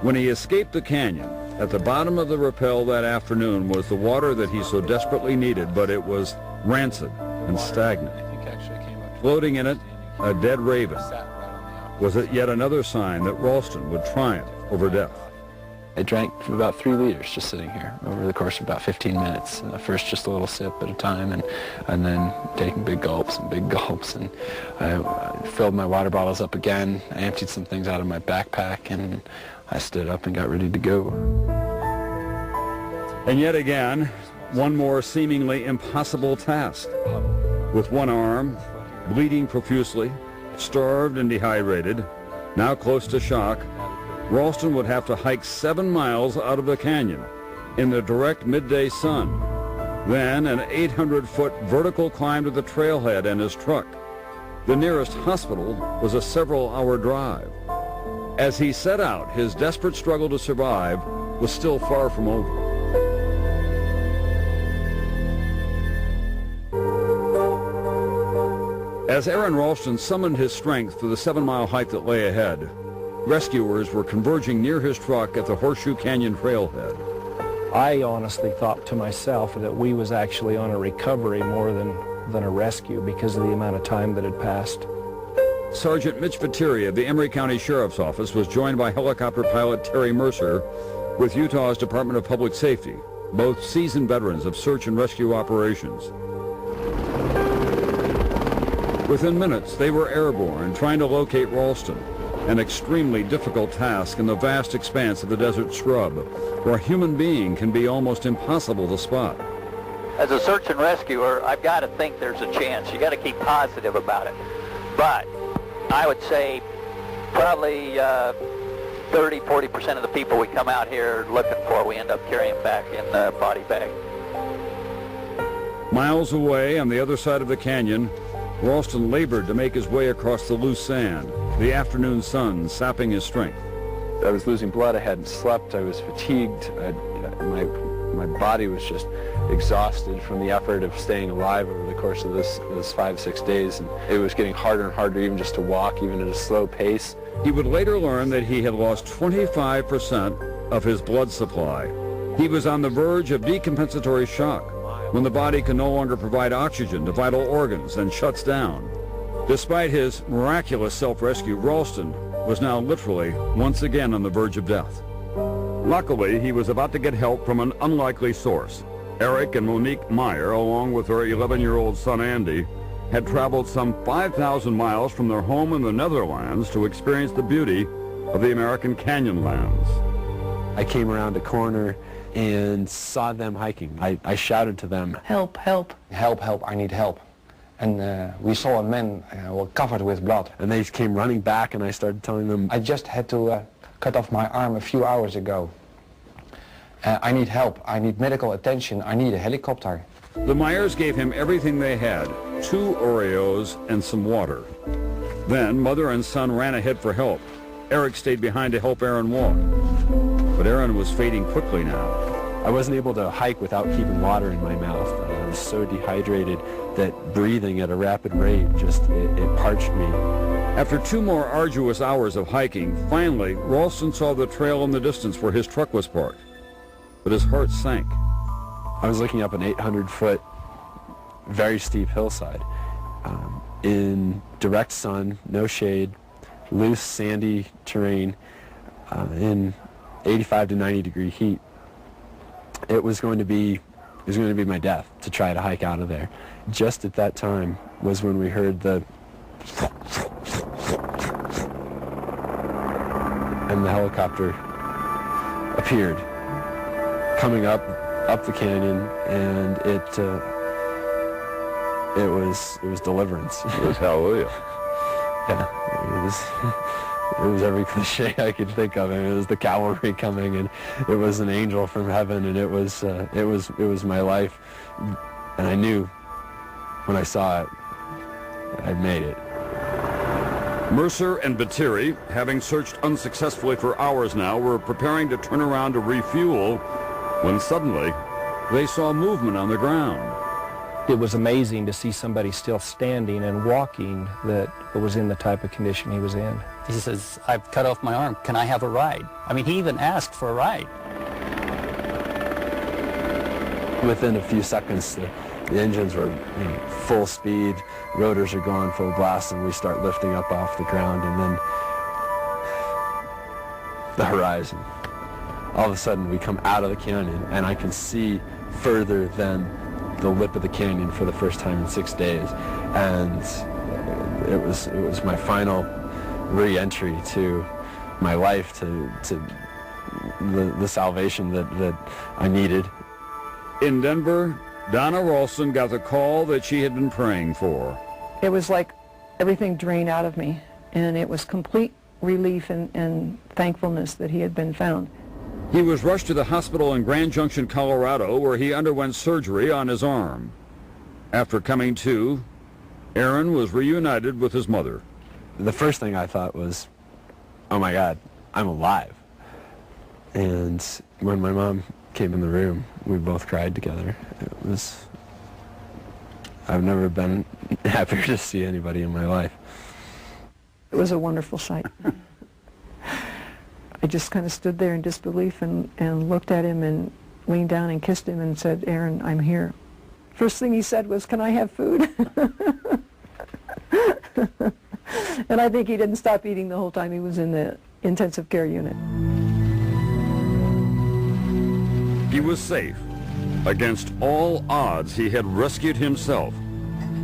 When he escaped the canyon, at the bottom of the rappel that afternoon was the water that he so desperately needed, but it was rancid and stagnant. Floating in it, a dead raven. Was it yet another sign that Ralston would triumph over death? I drank about 3 liters just sitting here over the course of about 15 minutes. First just a little sip at a time, and then taking big gulps, and I filled my water bottles up again. I emptied some things out of my backpack, and I stood up and got ready to go. And yet again, one more seemingly impossible task. With one arm, bleeding profusely, starved and dehydrated, now close to shock, Ralston would have to hike 7 miles out of the canyon in the direct midday sun, then an 800-foot vertical climb to the trailhead and his truck. The nearest hospital was a several-hour drive. As he set out, his desperate struggle to survive was still far from over. As Aaron Ralston summoned his strength for the 7-mile hike that lay ahead, rescuers were converging near his truck at the Horseshoe Canyon trailhead. I honestly thought to myself that we was actually on a recovery more than a rescue because of the amount of time that had passed. Sergeant Mitch Viteri of the Emery County Sheriff's Office was joined by helicopter pilot Terry Mercer with Utah's Department of Public Safety, both seasoned veterans of search and rescue operations. Within minutes, they were airborne, trying to locate Ralston, an extremely difficult task in the vast expanse of the desert scrub, where a human being can be almost impossible to spot. As a search and rescuer, I've got to think there's a chance. You got to keep positive about it. But I would say probably 30-40% of the people we come out here looking for, we end up carrying back in the body bag. Miles away on the other side of the canyon, Ralston labored to make his way across the loose sand, the afternoon sun sapping his strength. I was losing blood, I hadn't slept, I was fatigued, my body was just exhausted from the effort of staying alive over the course of those 5-6 days, and it was getting harder and harder even just to walk, even at a slow pace. He would later learn that he had lost 25% of his blood supply. He was on the verge of decompensatory shock, when the body can no longer provide oxygen to vital organs and shuts down. Despite his miraculous self-rescue, Ralston was now literally once again on the verge of death. Luckily, he was about to get help from an unlikely source. Eric and Monique Meyer, along with her 11-year-old son Andy, had traveled some 5,000 miles from their home in the Netherlands to experience the beauty of the American Canyonlands. I came around a corner and saw them hiking. I shouted to them, "Help, help." Help, help, I need help. And we saw a man covered with blood. And they came running back, and I started telling them, I just had to cut off my arm a few hours ago. I need help, I need medical attention, I need a helicopter. The Meyers gave him everything they had, 2 Oreos and some water. Then mother and son ran ahead for help. Eric stayed behind to help Aaron walk. But Aaron was fading quickly now. I wasn't able to hike without keeping water in my mouth. I was so dehydrated that breathing at a rapid rate just, it parched me. After 2 more arduous hours of hiking, finally, Ralston saw the trail in the distance where his truck was parked. But his heart sank. I was looking up an 800-foot, very steep hillside in direct sun, no shade, loose, sandy terrain, in 85 to 90 degree heat. It was going to be my death to try to hike out of there. Just at that time was when we heard the and the helicopter appeared coming up the canyon, and it was deliverance. It was hallelujah. Yeah, it was every cliche I could think of. It was the cavalry coming, and it was an angel from heaven, and it was my life. And I knew when I saw it, I'd made it. Mercer and Viteri, having searched unsuccessfully for hours now, were preparing to turn around to refuel when suddenly they saw movement on the ground. It was amazing to see somebody still standing and walking that was in the type of condition he was in. He says, I've cut off my arm, can I have a ride? I mean, he even asked for a ride. Within a few seconds, the engines were full speed, rotors are going full blast, and we start lifting up off the ground, and then the horizon. All of a sudden, we come out of the canyon, and I can see further than the lip of the canyon for the first time in 6 days, and it was my final re-entry to my life, to the salvation that I needed. In Denver, Donna Ralston got the call that she had been praying for. It was like everything drained out of me, and it was complete relief and thankfulness that he had been found. He was rushed to the hospital in Grand Junction, Colorado, where he underwent surgery on his arm. After coming to, Aaron was reunited with his mother. The first thing I thought was, oh my God, I'm alive. And when my mom came in the room, we both cried together. I've never been happier to see anybody in my life. It was a wonderful sight. I just kind of stood there in disbelief and looked at him and leaned down and kissed him and said, Aaron, I'm here. First thing he said was, can I have food? And I think he didn't stop eating the whole time he was in the intensive care unit. He was safe. Against all odds, he had rescued himself.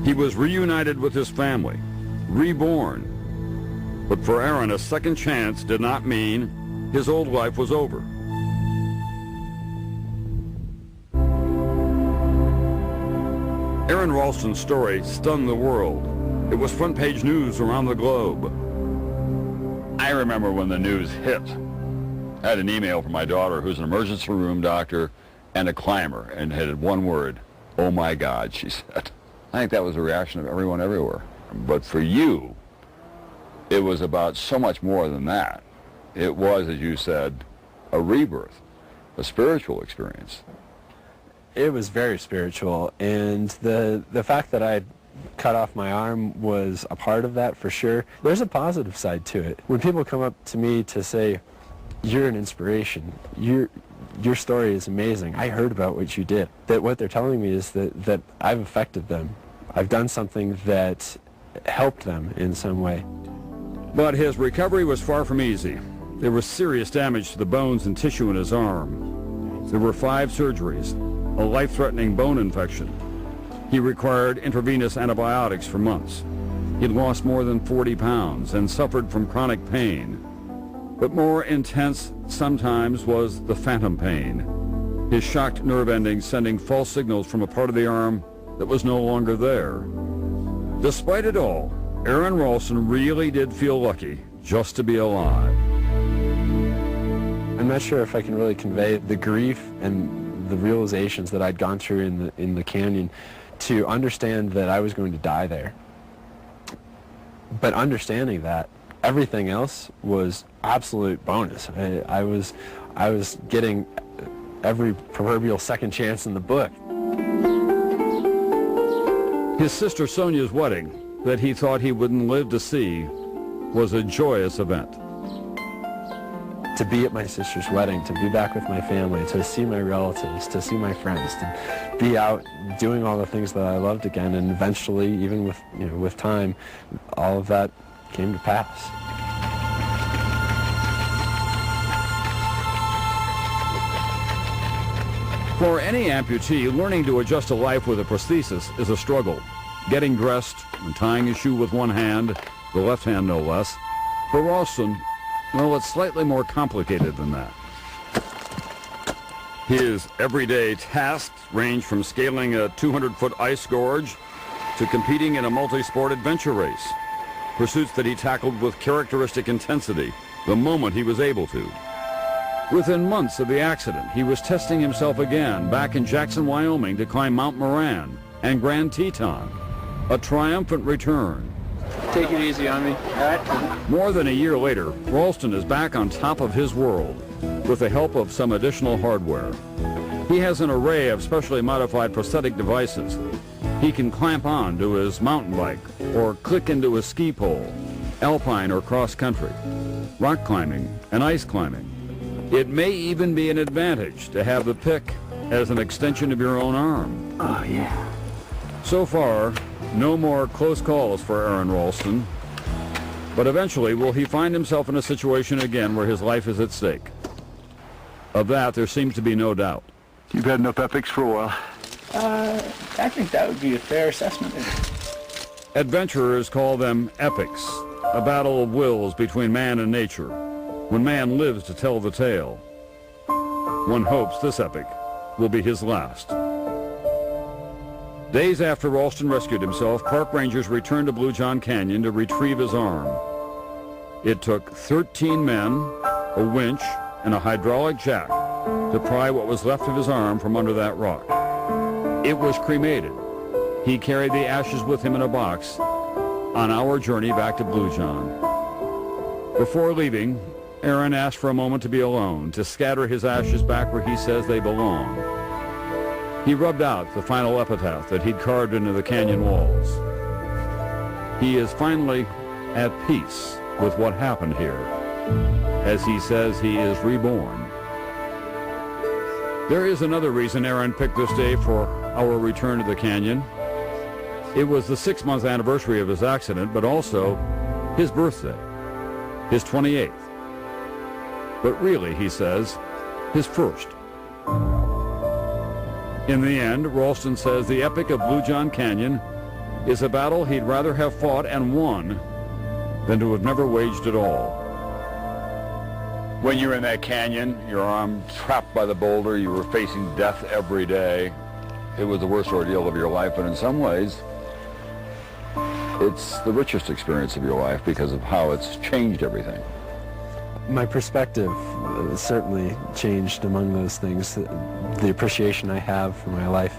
He was reunited with his family, reborn. But for Aaron, a second chance did not mean his old life was over. Aaron Ralston's story stunned the world. It was front-page news around the globe. I remember when the news hit. I had an email from my daughter, who's an emergency room doctor and a climber, and had one word, oh my God, she said. I think that was the reaction of everyone everywhere. But for you, it was about so much more than that. It was, as you said, a rebirth, a spiritual experience. It was very spiritual, and the fact that I cut off my arm was a part of that for sure. There's a positive side to it. When people come up to me to say, you're an inspiration, your story is amazing, I heard about what you did, that what they're telling me is that I've affected them. I've done something that helped them in some way. But his recovery was far from easy. There was serious damage to the bones and tissue in his arm. There were 5 surgeries, a life-threatening bone infection. He required intravenous antibiotics for months. He'd lost more than 40 pounds and suffered from chronic pain. But more intense sometimes was the phantom pain, his shocked nerve endings sending false signals from a part of the arm that was no longer there. Despite it all, Aaron Ralston really did feel lucky just to be alive. I'm not sure if I can really convey the grief and the realizations that I'd gone through in the canyon to understand that I was going to die there. But understanding that, everything else was absolute bonus. I was getting every proverbial second chance in the book. His sister Sonia's wedding, that he thought he wouldn't live to see, was a joyous event. To be at my sister's wedding, to be back with my family, to see my relatives, to see my friends, to be out doing all the things that I loved again, and eventually, even with time, all of that came to pass. For any amputee, learning to adjust to life with a prosthesis is a struggle. Getting dressed and tying a shoe with one hand, the left hand no less. For Ralston, well, it's slightly more complicated than that. His everyday tasks range from scaling a 200-foot ice gorge to competing in a multi-sport adventure race, pursuits that he tackled with characteristic intensity the moment he was able to. Within months of the accident, he was testing himself again back in Jackson, Wyoming to climb Mount Moran and Grand Teton, a triumphant return. Take it easy on me, all right? More than a year later, Ralston is back on top of his world with the help of some additional hardware. He has an array of specially modified prosthetic devices. He can clamp on to his mountain bike or click into a ski pole, alpine or cross-country, rock climbing and ice climbing. It may even be an advantage to have the pick as an extension of your own arm. Oh, yeah. So far, no more close calls for Aaron Ralston, but eventually will he find himself in a situation again where his life is at stake? Of that, there seems to be no doubt. You've had enough epics for a while. I think that would be a fair assessment. Adventurers call them epics, a battle of wills between man and nature, when man lives to tell the tale. One hopes this epic will be his last. Days after Ralston rescued himself, park rangers returned to Blue John Canyon to retrieve his arm. It took 13 men, a winch, and a hydraulic jack to pry what was left of his arm from under that rock. It was cremated. He carried the ashes with him in a box on our journey back to Blue John. Before leaving, Aaron asked for a moment to be alone, to scatter his ashes back where he says they belong. He rubbed out the final epitaph that he'd carved into the canyon walls. He is finally at peace with what happened here. As he says, he is reborn. There is another reason Aaron picked this day for our return to the canyon. It was the 6-month anniversary of his accident, but also his birthday, his 28th. But really, he says, his first. In the end, Ralston says the epic of Blue John Canyon is a battle he'd rather have fought and won than to have never waged at all. When you're in that canyon, your arm trapped by the boulder, you were facing death every day. It was the worst ordeal of your life, and in some ways, it's the richest experience of your life because of how it's changed everything. My perspective certainly changed among those things. The appreciation I have for my life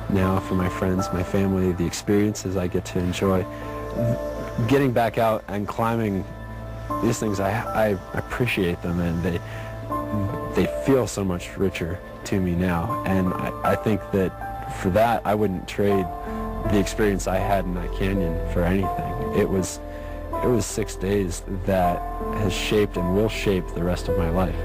now, for my friends, my family, the experiences I get to enjoy. Getting back out and climbing these things, I appreciate them, and they feel so much richer to me now. And I think that for that, I wouldn't trade the experience I had in that canyon for anything. It was 6 days that has shaped and will shape the rest of my life.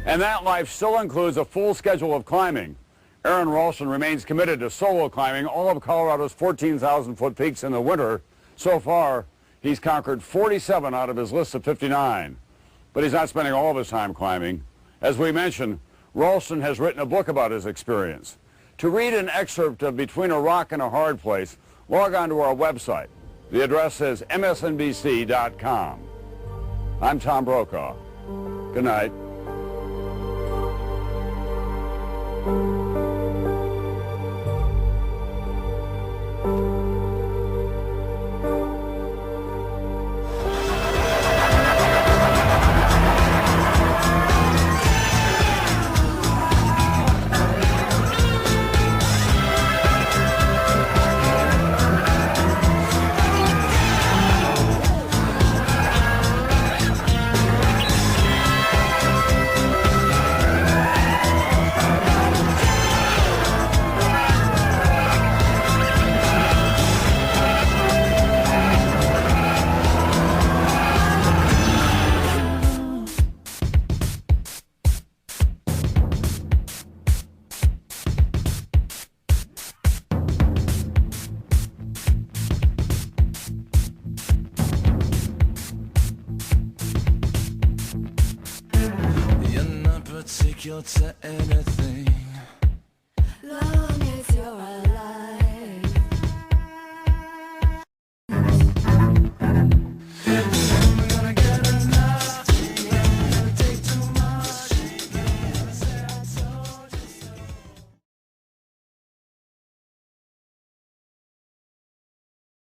And that life still includes a full schedule of climbing. Aaron Ralston remains committed to solo climbing all of Colorado's 14,000-foot peaks in the winter. So far, he's conquered 47 out of his list of 59. But he's not spending all of his time climbing. As we mentioned, Ralston has written a book about his experience. To read an excerpt of Between a Rock and a Hard Place, log on to our website. The address is msnbc.com. I'm Tom Brokaw. Good night. To anything, long as you're